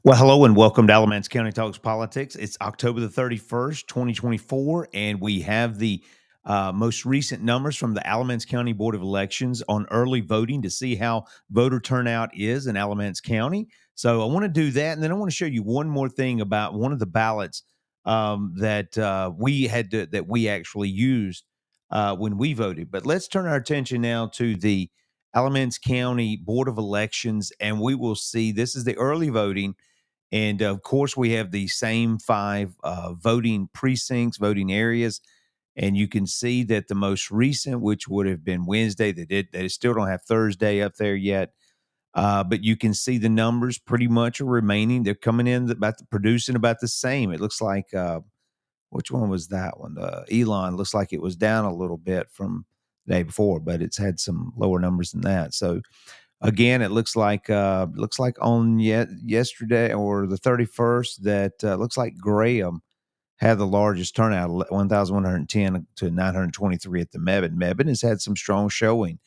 Well, hello and welcome to Alamance County Talks Politics. It's October the 31st, 2024, and we have the most recent numbers from the Alamance County Board of Elections on early voting to see how voter turnout is in Alamance County. So I want to do that, and then I want to show you one more thing about one of the ballots that we actually used when we voted. But let's turn our attention now to the Alamance County Board of Elections, and we will see this is the early voting, and of course, we have the same five voting precincts, voting areas. And you can see that the most recent, which would have been Wednesday, they still don't have Thursday up there yet. But you can see the numbers pretty much are remaining. They're coming in producing about the same. It looks like which one was that one? Elon looks like it was down a little bit from the day before, but it's had some lower numbers than that. So again, it looks like on yesterday or the 31st that looks like Graham had the largest turnout, 1,110 to 923 at the Mebane. Mebane has had some strong showing.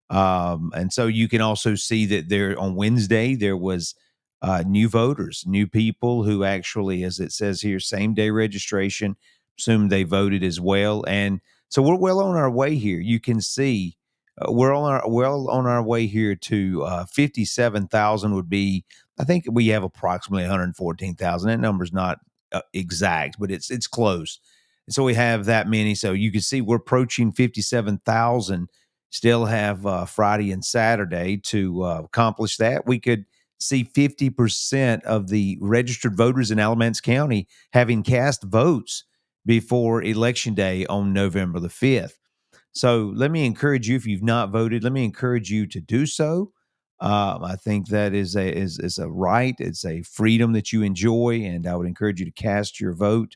And so you can also see that there on Wednesday, there was new voters, new people who actually, as it says here, same day registration, assume they voted as well. And so we're well on our way here. You can see well on our way here to 57,000 would be. I think we have approximately 114,000. That number's not exact, but it's close. And so we have that many. So you can see we're approaching 57,000. Still have Friday and Saturday to accomplish that. We could see 50% of the registered voters in Alamance County having cast votes before Election Day on November the 5th. So let me encourage you, if you've not voted, let me encourage you to do so. I think that is a right. It's a freedom that you enjoy, and I would encourage you to cast your vote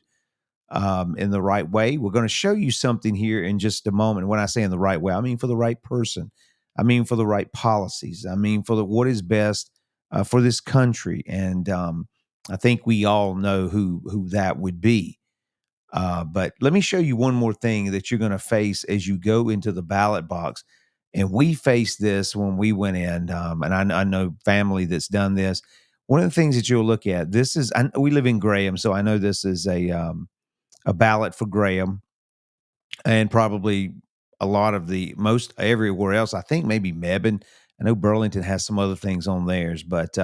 in the right way. We're going to show you something here in just a moment. When I say in the right way, I mean for the right person. I mean for the right policies. I mean for what is best for this country. And I think we all know who that would be. But let me show you one more thing that you're going to face as you go into the ballot box. And we faced this when we went in, and I know family that's done this. One of the things that you'll look at, we live in Graham, so I know this is a ballot for Graham, and probably a lot of the most everywhere else. I think maybe Mebane. I know Burlington has some other things on theirs, but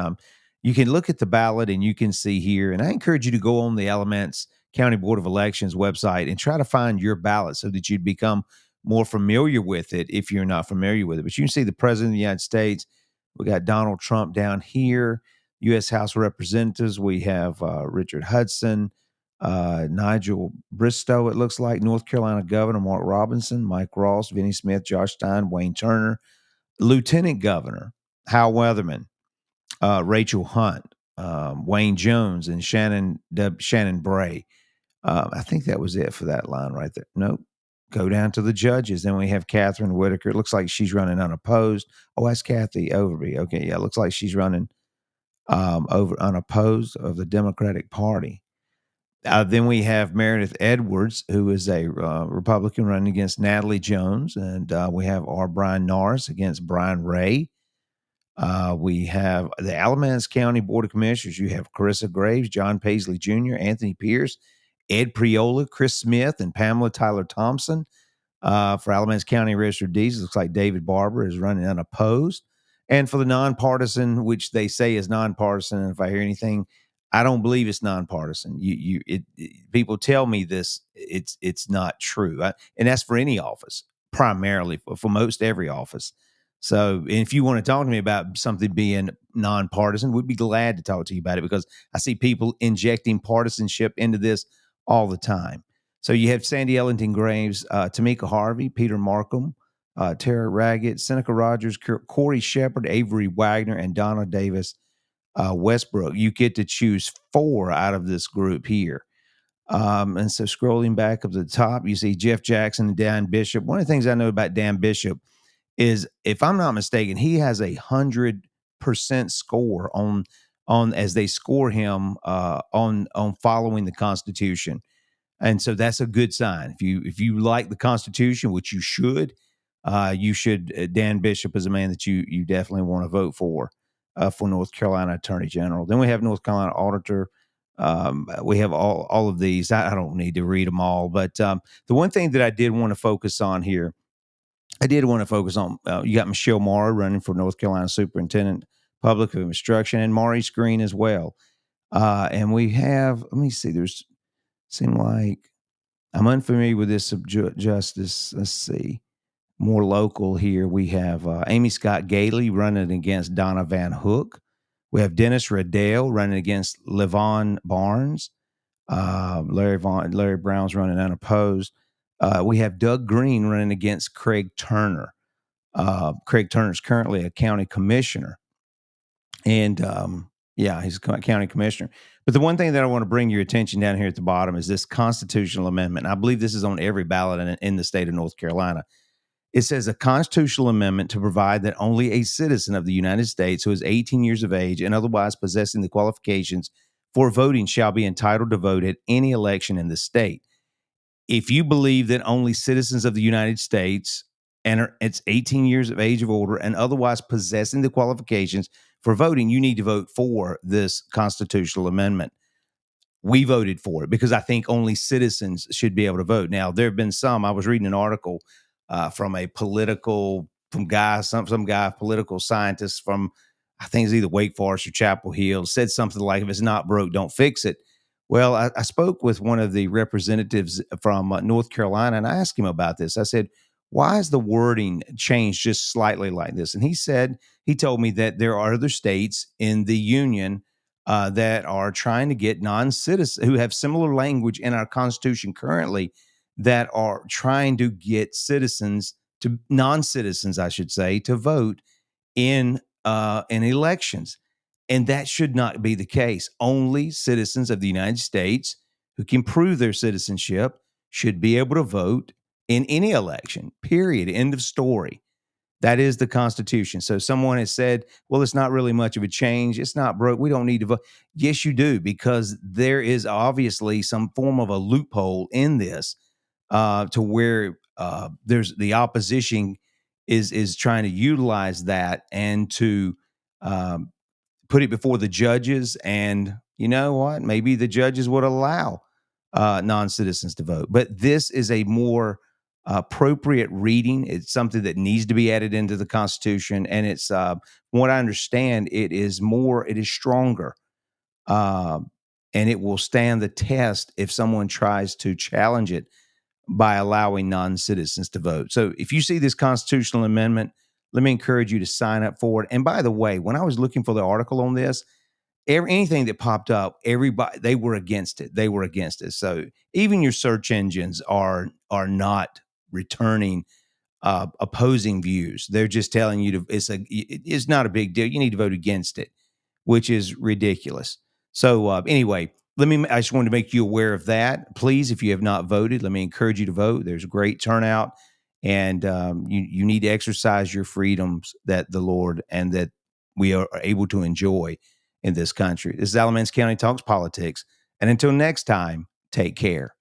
you can look at the ballot and you can see here. And I encourage you to go on the Alamance County Board of Elections website and try to find your ballot so that you'd become more familiar with it if you're not familiar with it. But you can see the President of the United States. We got Donald Trump down here. U.S. House of Representatives. We have Richard Hudson, Nigel Bristow, it looks like, North Carolina Governor Mark Robinson, Mike Ross, Vinnie Smith, Josh Stein, Wayne Turner, Lieutenant Governor Hal Weatherman, Rachel Hunt, Wayne Jones, and Shannon Bray. I think that was it for that line right there. Nope. Go down to the judges. Then we have Catherine Whitaker. It looks like she's running unopposed. Oh, that's Kathy Overby. Okay, yeah, it looks like she's running over unopposed of the Democratic Party. Then we have Meredith Edwards, who is a Republican running against Natalie Jones. And we have R. Brian Norris against Brian Ray. We have the Alamance County Board of Commissioners. You have Carissa Graves, John Paisley Jr., Anthony Pierce, Ed Priola, Chris Smith, and Pamela Tyler Thompson. For Alamance County Register of Deeds, it looks like David Barber is running unopposed. And for the nonpartisan, which they say is nonpartisan, and if I hear anything, I don't believe it's nonpartisan. People tell me this, it's not true, and that's for any office, primarily for most every office. So, if you want to talk to me about something being nonpartisan, we'd be glad to talk to you about it because I see people injecting partisanship into this all the time. So you have Sandy Ellington Graves, Tamika Harvey, Peter Markham, Tara Raggett, Seneca Rogers, Corey Shepard, Avery Wagner, and Donna Davis Westbrook. You get to choose 4 out of this group here. And so scrolling back up to the top, you see Jeff Jackson and Dan Bishop. One of the things I know about Dan Bishop is, if I'm not mistaken, he has 100% score on as they score him on following the Constitution. And so that's a good sign. If you like the Constitution, which you should, Dan Bishop is a man that you definitely want to vote for. for North Carolina Attorney General. Then we have North Carolina Auditor. We have all of these. I don't need to read them all, but the one thing that I did want to focus on here, I did want to focus on. You got Michelle Morrow running for North Carolina Superintendent Public of Instruction, and Maurice Green as well. And we have. Let me see. There's seem like I'm unfamiliar with this justice. Let's see. More local here, we have Amy Scott Gailey running against Donna Van Hook. We have Dennis Riddell running against Levon Barnes. Larry Brown's running unopposed. We have Doug Green running against Craig Turner. Craig Turner's currently a county commissioner. And yeah, he's a county commissioner. But the one thing that I want to bring your attention down here at the bottom is this constitutional amendment. And I believe this is on every ballot in the state of North Carolina. It says a constitutional amendment to provide that only a citizen of the United States who is 18 years of age and otherwise possessing the qualifications for voting shall be entitled to vote at any election in the state. If you believe that only citizens of the United States and it's 18 years of age of older and otherwise possessing the qualifications for voting, you need to vote for this constitutional amendment. We voted for it because I think only citizens should be able to vote. Now, there have been some. I was reading an article from a political some guy, political scientist from I think it's either Wake Forest or Chapel Hill, said something like, "If it's not broke, don't fix it." Well, I spoke with one of the representatives from North Carolina, and I asked him about this. I said, "Why is the wording changed just slightly like this?" And he told me that there are other states in the union that are trying to get non-citizens who have similar language in our Constitution currently that are trying to get citizens to non-citizens, I should say, to vote in elections. And that should not be the case. Only citizens of the United States who can prove their citizenship should be able to vote in any election, period. End of story. That is the Constitution. So someone has said, well, it's not really much of a change. It's not broke. We don't need to vote. Yes, you do, because there is obviously some form of a loophole in this to where there's the opposition is trying to utilize that and to um, put it before the judges. And you know what? Maybe the judges would allow non-citizens to vote. But this is a more appropriate reading. It's something that needs to be added into the Constitution. And it's, from what I understand, it is stronger. Um, and it will stand the test if someone tries to challenge it by allowing non-citizens to vote. So if you see this constitutional amendment, let me encourage you to sign up for it. And by the way, when I was looking for the article on this, anything that popped up, everybody they were against it. They were against it. So even your search engines are not returning opposing views. They're just telling you to it's not a big deal. You need to vote against it, which is ridiculous. So anyway, I just wanted to make you aware of that. Please, if you have not voted, let me encourage you to vote. There's a great turnout, and you need to exercise your freedoms that the Lord and that we are able to enjoy in this country. This is Alamance County Talks Politics. And until next time, take care.